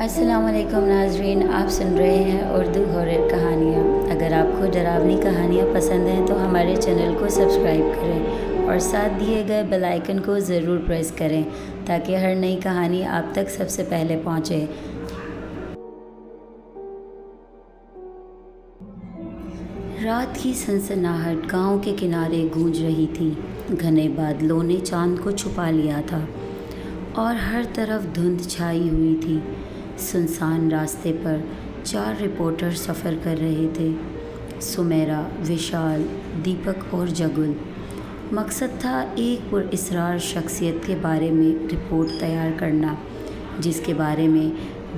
السلام علیکم ناظرین، آپ سن رہے ہیں اردو ہارر کہانیاں۔ اگر آپ کو ڈراؤنی کہانیاں پسند ہیں تو ہمارے چینل کو سبسکرائب کریں اور ساتھ دیے گئے بیل آئیکن کو ضرور پریس کریں تاکہ ہر نئی کہانی آپ تک سب سے پہلے پہنچے۔ رات کی سنسناہٹ گاؤں کے کنارے گونج رہی تھی۔ گھنے بادلوں نے چاند کو چھپا لیا تھا اور ہر طرف دھند چھائی ہوئی تھی۔ سنسان راستے پر 4 رپورٹر سفر کر رہے تھے، سمیرا، وشال، دیپک اور جگل۔ مقصد تھا ایک پراسرار شخصیت کے بارے میں رپورٹ تیار کرنا، جس کے بارے میں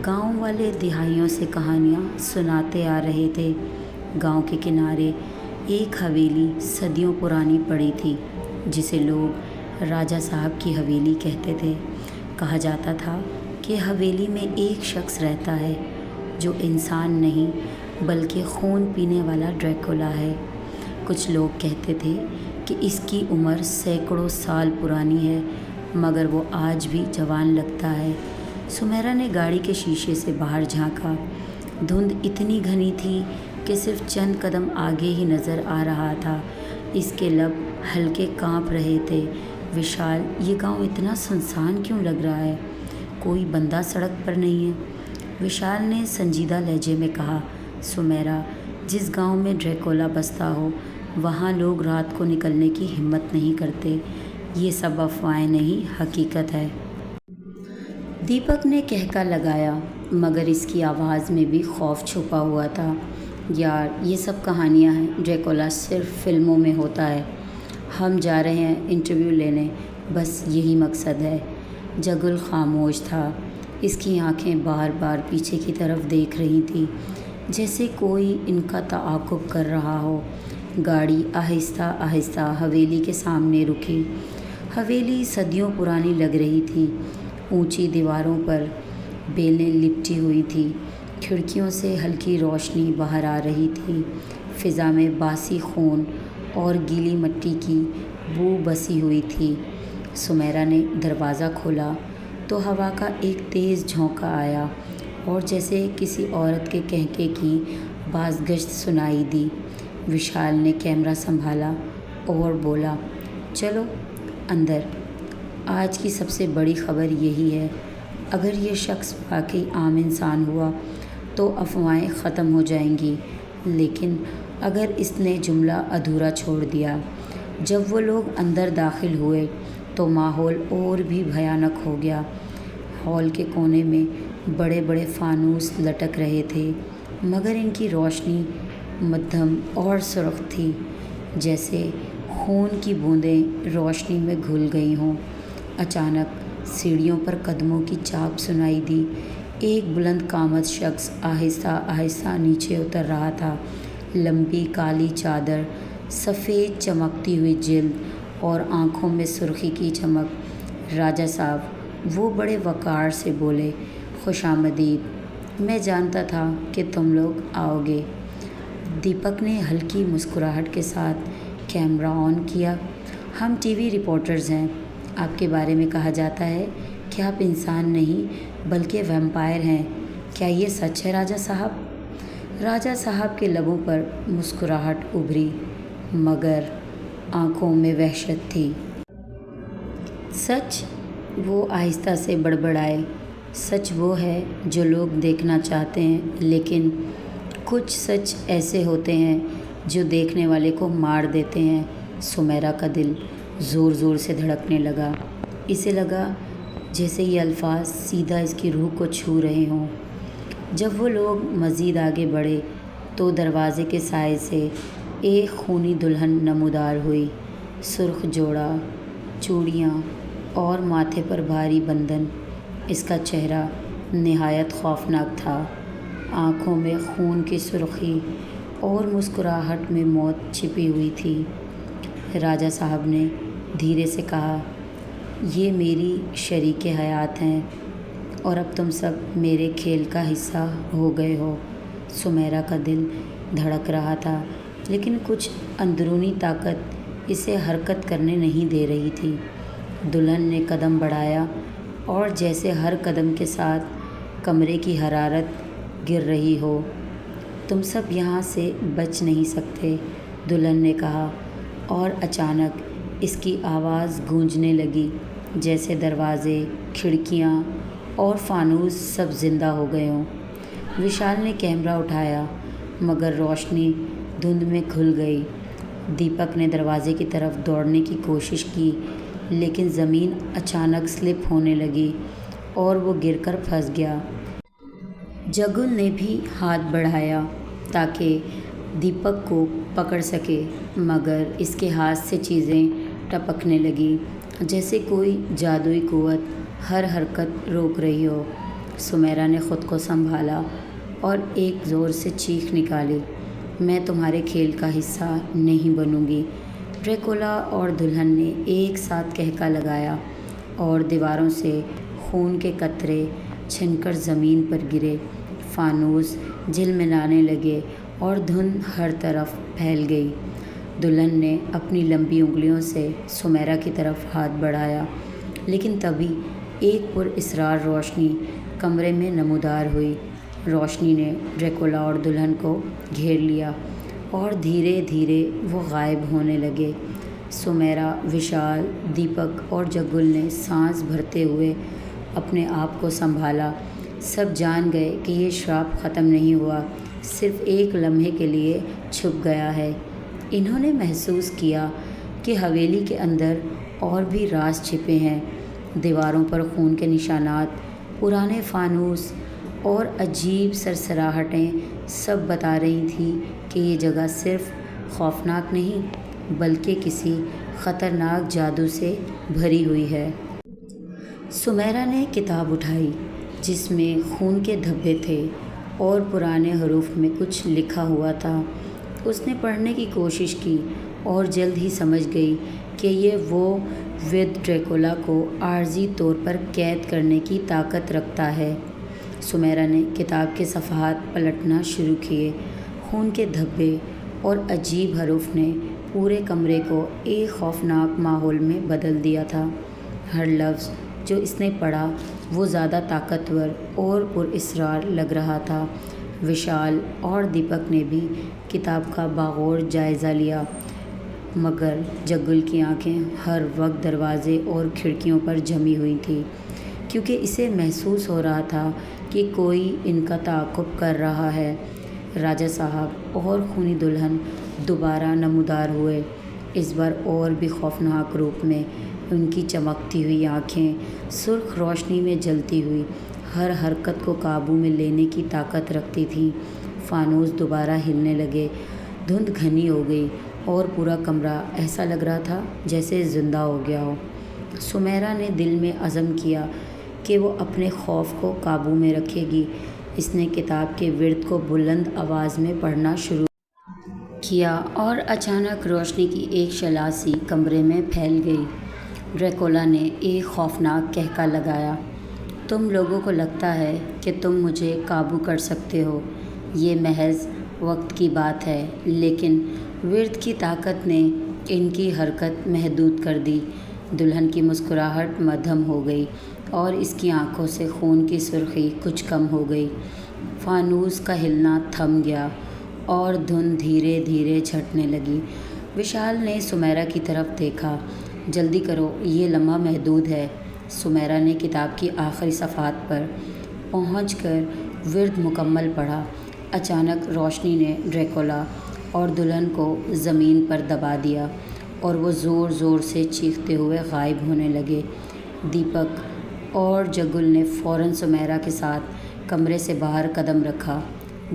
گاؤں والے دہائیوں سے کہانیاں سناتے آ رہے تھے۔ گاؤں کے کنارے ایک حویلی صدیوں پرانی پڑی تھی، جسے لوگ راجا صاحب کی حویلی کہتے تھے۔ کہا جاتا تھا کہ حویلی میں ایک شخص رہتا ہے جو انسان نہیں بلکہ خون پینے والا ڈریکولا ہے۔ کچھ لوگ کہتے تھے کہ اس کی عمر سینکڑوں سال پرانی ہے، مگر وہ آج بھی جوان لگتا ہے۔ سمیرا نے گاڑی کے شیشے سے باہر جھانکا۔ دھند اتنی گھنی تھی کہ صرف چند قدم آگے ہی نظر آ رہا تھا۔ اس کے لب ہلکے کانپ رہے تھے۔ وشال، یہ گاؤں اتنا سنسان کیوں لگ رہا ہے؟ کوئی بندہ سڑک پر نہیں ہے؟ وشال نے سنجیدہ لہجے میں کہا۔ سمیرا، جس گاؤں میں ڈریکولا بستا ہو وہاں لوگ رات کو نکلنے کی ہمت نہیں کرتے۔ یہ سب افواہیں نہیں، حقیقت ہے۔ دیپک نے کہکا لگایا، مگر اس کی آواز میں بھی خوف چھپا ہوا تھا۔ یار، یہ سب کہانیاں ہیں، ڈریکولا صرف فلموں میں ہوتا ہے۔ ہم جا رہے ہیں انٹرویو لینے، بس یہی مقصد ہے۔ جگل خاموش تھا۔ اس کی آنکھیں بار بار پیچھے کی طرف دیکھ رہی تھیں، جیسے کوئی ان کا تعاقب کر رہا ہو۔ گاڑی آہستہ آہستہ حویلی کے سامنے رکی۔ حویلی صدیوں پرانی لگ رہی تھی۔ اونچی دیواروں پر بیلیں لپٹی ہوئی تھیں، کھڑکیوں سے ہلکی روشنی باہر آ رہی تھی۔ فضا میں باسی خون اور گیلی مٹی کی بو بسی ہوئی تھی۔ سمیرا نے دروازہ کھولا تو ہوا کا ایک تیز جھونکا آیا اور جیسے کسی عورت کے کہکے کی بازگشت سنائی دی۔ وشال نے کیمرہ سنبھالا اور بولا، چلو اندر۔ آج کی سب سے بڑی خبر یہی ہے۔ اگر یہ شخص واقعی عام انسان ہوا تو افواہیں ختم ہو جائیں گی، لیکن اگر اس نے جملہ ادھورا چھوڑ دیا۔ جب وہ لوگ اندر داخل ہوئے تو ماحول اور بھی بھیانک ہو گیا۔ ہال کے کونے میں بڑے بڑے فانوس لٹک رہے تھے، مگر ان کی روشنی مدھم اور سرخ تھی، جیسے خون کی بوندیں روشنی میں گھل گئی ہوں۔ اچانک سیڑھیوں پر قدموں کی چاپ سنائی دی۔ ایک بلند قامت شخص آہستہ آہستہ نیچے اتر رہا تھا۔ لمبی کالی چادر، سفید چمکتی ہوئی جلد اور آنکھوں میں سرخی کی چمک۔ راجا صاحب، وہ بڑے وقار سے بولے، خوش آمدید، میں جانتا تھا کہ تم لوگ آؤ گے۔ دیپک نے ہلکی مسکراہٹ کے ساتھ کیمرہ آن کیا۔ ہم ٹی وی رپورٹرز ہیں۔ آپ کے بارے میں کہا جاتا ہے کہ آپ انسان نہیں بلکہ ویمپائر ہیں، کیا یہ سچ ہے راجا صاحب؟ راجا صاحب کے لبوں پر مسکراہٹ ابھری، مگر آنکھوں میں وحشت تھی۔ سچ؟ وہ آہستہ سے بڑبڑائے۔ سچ وہ ہے جو لوگ دیکھنا چاہتے ہیں، لیکن کچھ سچ ایسے ہوتے ہیں جو دیکھنے والے کو مار دیتے ہیں۔ سمیرا کا دل زور زور سے دھڑکنے لگا۔ اسے لگا جیسے یہ الفاظ سیدھا اس کی روح کو چھو رہے ہوں۔ جب وہ لوگ مزید آگے بڑھے تو دروازے کے سائے سے ایک خونی دلہن نمودار ہوئی۔ سرخ جوڑا، چوڑیاں اور ماتھے پر بھاری بندھن۔ اس کا چہرہ نہایت خوفناک تھا۔ آنکھوں میں خون کی سرخی اور مسکراہٹ میں موت چھپی ہوئی تھی۔ راجا صاحب نے دھیرے سے کہا، یہ میری شریک حیات ہیں اور اب تم سب میرے کھیل کا حصہ ہو گئے ہو۔ سمیرا کا دل دھڑک رہا تھا، لیکن کچھ اندرونی طاقت اسے حرکت کرنے نہیں دے رہی تھی۔ دلہن نے قدم بڑھایا اور جیسے ہر قدم کے ساتھ کمرے کی حرارت گر رہی ہو۔ تم سب یہاں سے بچ نہیں سکتے، دلہن نے کہا، اور اچانک اس کی آواز گونجنے لگی جیسے دروازے، کھڑکیاں اور فانوس سب زندہ ہو گئے ہوں۔ وشال نے کیمرہ اٹھایا مگر روشنی دھند میں کھل گئی۔ دیپک نے دروازے کی طرف دوڑنے کی کوشش کی لیکن زمین اچانک سلپ ہونے لگی اور وہ گر کر پھنس گیا۔ جگل نے بھی ہاتھ بڑھایا تاکہ دیپک کو پکڑ سکے مگر اس کے ہاتھ سے چیزیں ٹپکنے لگیں جیسے کوئی جادوئی قوت ہر حرکت روک رہی ہو۔ سمیرا نے خود کو سنبھالا اور ایک زور سے چیخ نکالی، میں تمہارے کھیل کا حصہ نہیں بنوں گی۔ ڈریکولا اور دلہن نے ایک ساتھ کہکا لگایا اور دیواروں سے خون کے قطرے چھن کر زمین پر گرے۔ فانوس جھلملانے لگے اور دھند ہر طرف پھیل گئی۔ دلہن نے اپنی لمبی انگلیوں سے سمیرا کی طرف ہاتھ بڑھایا لیکن تبھی ایک پراسرار روشنی کمرے میں نمودار ہوئی۔ روشنی نے ڈریکولا اور دلہن کو گھیر لیا اور دھیرے دھیرے وہ غائب ہونے لگے۔ سمیرا، وشال، دیپک اور جگل نے سانس بھرتے ہوئے اپنے آپ کو سنبھالا۔ سب جان گئے کہ یہ شراپ ختم نہیں ہوا، صرف ایک لمحے کے لیے چھپ گیا ہے۔ انہوں نے محسوس کیا کہ حویلی کے اندر اور بھی راز چھپے ہیں۔ دیواروں پر خون کے نشانات، پرانے فانوس اور عجیب سرسراہٹیں سب بتا رہی تھیں کہ یہ جگہ صرف خوفناک نہیں بلکہ کسی خطرناک جادو سے بھری ہوئی ہے۔ سمیرا نے کتاب اٹھائی جس میں خون کے دھبے تھے اور پرانے حروف میں کچھ لکھا ہوا تھا۔ اس نے پڑھنے کی کوشش کی اور جلد ہی سمجھ گئی کہ یہ وہ ودھ ڈریکولا کو عارضی طور پر قید کرنے کی طاقت رکھتا ہے۔ سمیرا نے کتاب کے صفحات پلٹنا شروع کیے۔ خون کے دھبے اور عجیب حروف نے پورے کمرے کو ایک خوفناک ماحول میں بدل دیا تھا۔ ہر لفظ جو اس نے پڑھا وہ زیادہ طاقتور اور پراسرار لگ رہا تھا۔ وشال اور دیپک نے بھی کتاب کا باغور جائزہ لیا مگر جگل کی آنکھیں ہر وقت دروازے اور کھڑکیوں پر جمی ہوئی تھیں کیونکہ اسے محسوس ہو رہا تھا کہ کوئی ان کا تعاقب کر رہا ہے۔ راجہ صاحب اور خونی دلہن دوبارہ نمودار ہوئے، اس بار اور بھی خوفناک روپ میں۔ ان کی چمکتی ہوئی آنکھیں سرخ روشنی میں جلتی ہوئی ہر حرکت کو قابو میں لینے کی طاقت رکھتی تھیں۔ فانوس دوبارہ ہلنے لگے، دھند گھنی ہو گئی اور پورا کمرہ ایسا لگ رہا تھا جیسے زندہ ہو گیا ہو۔ سمیرا نے دل میں عزم کیا کہ وہ اپنے خوف کو قابو میں رکھے گی۔ اس نے کتاب کے ورد کو بلند آواز میں پڑھنا شروع کیا اور اچانک روشنی کی ایک شعلہ سی کمرے میں پھیل گئی۔ ڈریکولا نے ایک خوفناک کہکا لگایا، تم لوگوں کو لگتا ہے کہ تم مجھے قابو کر سکتے ہو، یہ محض وقت کی بات ہے، لیکن ورد کی طاقت نے ان کی حرکت محدود کر دی۔ دلہن کی مسکراہٹ مدھم ہو گئی اور اس کی آنکھوں سے خون کی سرخی کچھ کم ہو گئی۔ فانوس کا ہلنا تھم گیا اور دھند دھیرے دھیرے چھٹنے لگی۔ وشال نے سمیرا کی طرف دیکھا، جلدی کرو، یہ لمحہ محدود ہے۔ سمیرا نے کتاب کی آخری صفحات پر پہنچ کر ورد مکمل پڑھا۔ اچانک روشنی نے ڈریکولا اور دلہن کو زمین پر دبا دیا اور وہ زور زور سے چیختے ہوئے غائب ہونے لگے۔ دیپک اور جگل نے فوراً سمیرا کے ساتھ کمرے سے باہر قدم رکھا۔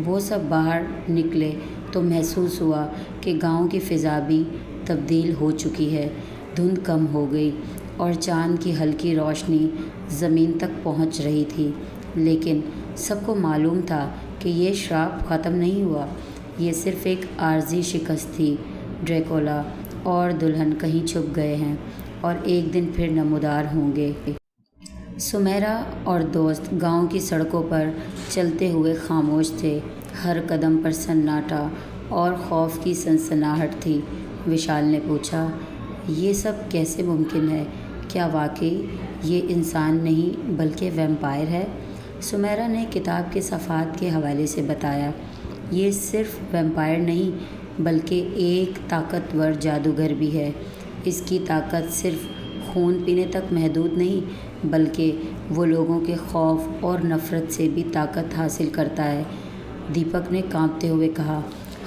وہ سب باہر نکلے تو محسوس ہوا کہ گاؤں کی فضا بھی تبدیل ہو چکی ہے۔ دھند کم ہو گئی اور چاند کی ہلکی روشنی زمین تک پہنچ رہی تھی، لیکن سب کو معلوم تھا کہ یہ شراپ ختم نہیں ہوا، یہ صرف ایک عارضی شکست تھی۔ ڈریکولا اور دلہن کہیں چھپ گئے ہیں اور ایک دن پھر نمودار ہوں گے۔ سمیرا اور دوست گاؤں کی سڑکوں پر چلتے ہوئے خاموش تھے، ہر قدم پر سناٹا اور خوف کی سنسناہٹ تھی۔ وشال نے پوچھا، یہ سب کیسے ممکن ہے؟ کیا واقعی یہ انسان نہیں بلکہ ویمپائر ہے؟ سمیرا نے کتاب کے صفحات کے حوالے سے بتایا، یہ صرف ویمپائر نہیں بلکہ ایک طاقتور جادوگر بھی ہے۔ اس کی طاقت صرف خون پینے تک محدود نہیں بلکہ وہ لوگوں کے خوف اور نفرت سے بھی طاقت حاصل کرتا ہے۔ دیپک نے کانپتے ہوئے کہا،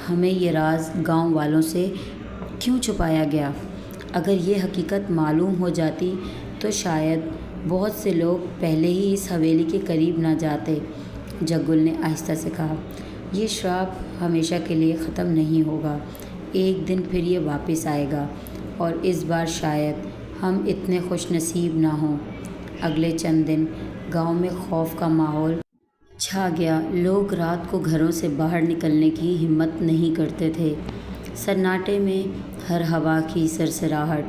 ہمیں یہ راز گاؤں والوں سے کیوں چھپایا گیا؟ اگر یہ حقیقت معلوم ہو جاتی تو شاید بہت سے لوگ پہلے ہی اس حویلی کے قریب نہ جاتے۔ جگل نے آہستہ سے کہا، یہ شراپ ہمیشہ کے لیے ختم نہیں ہوگا، ایک دن پھر یہ واپس آئے گا، اور اس بار شاید ہم اتنے خوش نصیب نہ ہوں۔ اگلے چند دن گاؤں میں خوف کا ماحول چھا گیا۔ لوگ رات کو گھروں سے باہر نکلنے کی ہمت نہیں کرتے تھے۔ سناٹے میں ہر ہوا کی سرسراہٹ،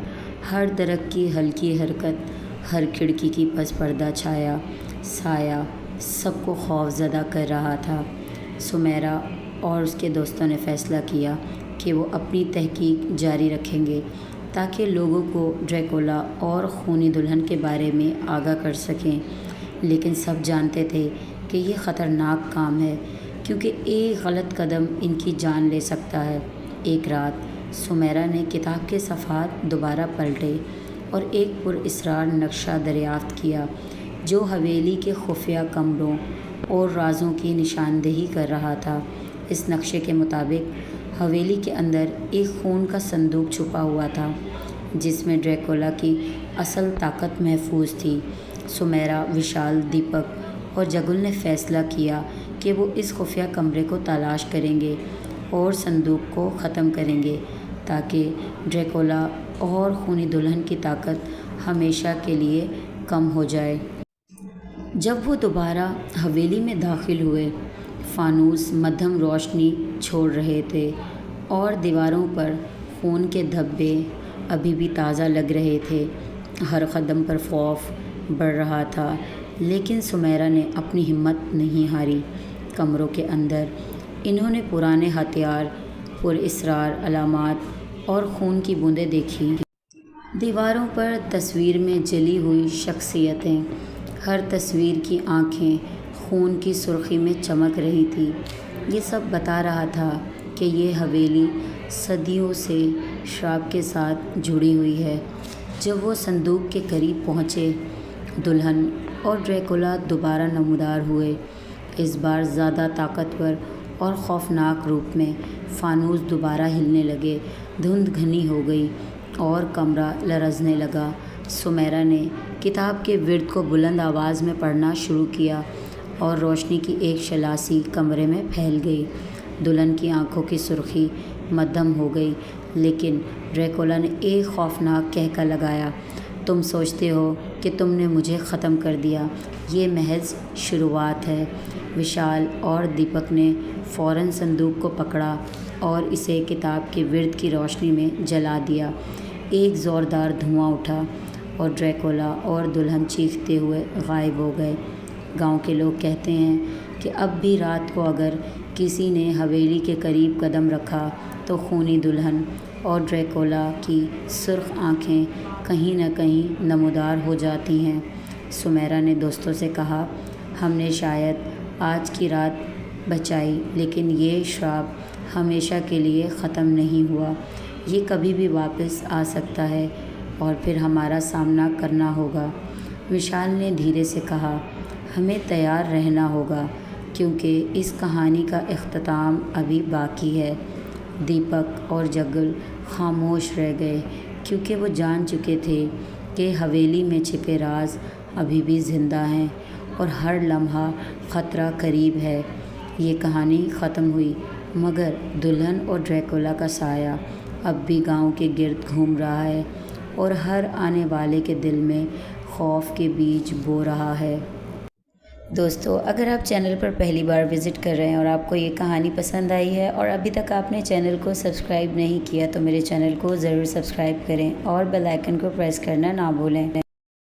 ہر درخت کی ہلکی حرکت، ہر کھڑکی کی پس پردہ سایہ سب کو خوف زدہ کر رہا تھا۔ سمیرا اور اس کے دوستوں نے فیصلہ کیا کہ وہ اپنی تحقیق جاری رکھیں گے تاکہ لوگوں کو ڈریکولا اور خونی دلہن کے بارے میں آگاہ کر سکیں، لیکن سب جانتے تھے کہ یہ خطرناک کام ہے کیونکہ ایک غلط قدم ان کی جان لے سکتا ہے۔ ایک رات سمیرا نے کتاب کے صفحات دوبارہ پلٹے اور ایک پراسرار نقشہ دریافت کیا جو حویلی کے خفیہ کمروں اور رازوں کی نشاندہی کر رہا تھا۔ اس نقشے کے مطابق حویلی کے اندر ایک خون کا صندوق چھپا ہوا تھا جس میں ڈریکولا کی اصل طاقت محفوظ تھی۔ سمیرا، وشال، دیپک اور جگل نے فیصلہ کیا کہ وہ اس خفیہ کمرے کو تلاش کریں گے اور صندوق کو ختم کریں گے تاکہ ڈریکولا اور خونی دلہن کی طاقت ہمیشہ کے لیے کم ہو جائے۔ جب وہ دوبارہ حویلی میں داخل ہوئے، فانوس مدھم روشنی چھوڑ رہے تھے اور دیواروں پر خون کے دھبے ابھی بھی تازہ لگ رہے تھے۔ ہر قدم پر خوف بڑھ رہا تھا، لیکن سمیرا نے اپنی ہمت نہیں ہاری۔ کمروں کے اندر انہوں نے پرانے ہتھیار، پراسرار علامات اور خون کی بوندیں دیکھیں۔ دیواروں پر تصویر میں جلی ہوئی شخصیتیں، ہر تصویر کی آنکھیں خون کی سرخی میں چمک رہی تھیں۔ یہ سب بتا رہا تھا کہ یہ حویلی صدیوں سے شراب کے ساتھ جڑی ہوئی ہے۔ جب وہ صندوق کے قریب پہنچے، دلہن اور ڈریکولا دوبارہ نمودار ہوئے، اس بار زیادہ طاقتور اور خوفناک روپ میں۔ فانوس دوبارہ ہلنے لگے، دھند گھنی ہو گئی اور کمرہ لرزنے لگا۔ سمیرا نے کتاب کے ورد کو بلند آواز میں پڑھنا شروع کیا اور روشنی کی ایک شلاسی کمرے میں پھیل گئی۔ دلہن کی آنکھوں کی سرخی مدھم ہو گئی، لیکن ڈریکولا نے ایک خوفناک کہکا لگایا، تم سوچتے ہو کہ تم نے مجھے ختم کر دیا، یہ محض شروعات ہے۔ وشال اور دیپک نے فوراً صندوق کو پکڑا اور اسے کتاب کے ورد کی روشنی میں جلا دیا۔ ایک زوردار دھواں اٹھا اور ڈریکولا اور دلہن چیختے ہوئے غائب ہو گئے۔ گاؤں کے لوگ کہتے ہیں کہ اب بھی رات کو اگر کسی نے حویلی کے قریب قدم رکھا تو خونی دلہن اور ڈریکولا کی سرخ آنکھیں کہیں نہ کہیں نمودار ہو جاتی ہیں۔ سمیرا نے دوستوں سے کہا، ہم نے شاید آج کی رات بچائی، لیکن یہ شراب ہمیشہ کے لیے ختم نہیں ہوا، یہ کبھی بھی واپس آ سکتا ہے اور پھر ہمارا سامنا کرنا ہوگا۔ وشال نے دھیرے سے کہا، ہمیں تیار رہنا ہوگا کیونکہ اس کہانی کا اختتام ابھی باقی ہے۔ دیپک اور جگل خاموش رہ گئے کیونکہ وہ جان چکے تھے کہ حویلی میں چھپے راز ابھی بھی زندہ ہیں اور ہر لمحہ خطرہ قریب ہے۔ یہ کہانی ختم ہوئی، مگر دلہن اور ڈریکولا کا سایہ اب بھی گاؤں کے گرد گھوم رہا ہے اور ہر آنے والے کے دل میں خوف کے بیج بو رہا ہے۔ دوستو، اگر آپ چینل پر پہلی بار وزٹ کر رہے ہیں اور آپ کو یہ کہانی پسند آئی ہے اور ابھی تک آپ نے چینل کو سبسکرائب نہیں کیا تو میرے چینل کو ضرور سبسکرائب کریں اور بیل آئیکن کو پریس کرنا نہ بھولیں۔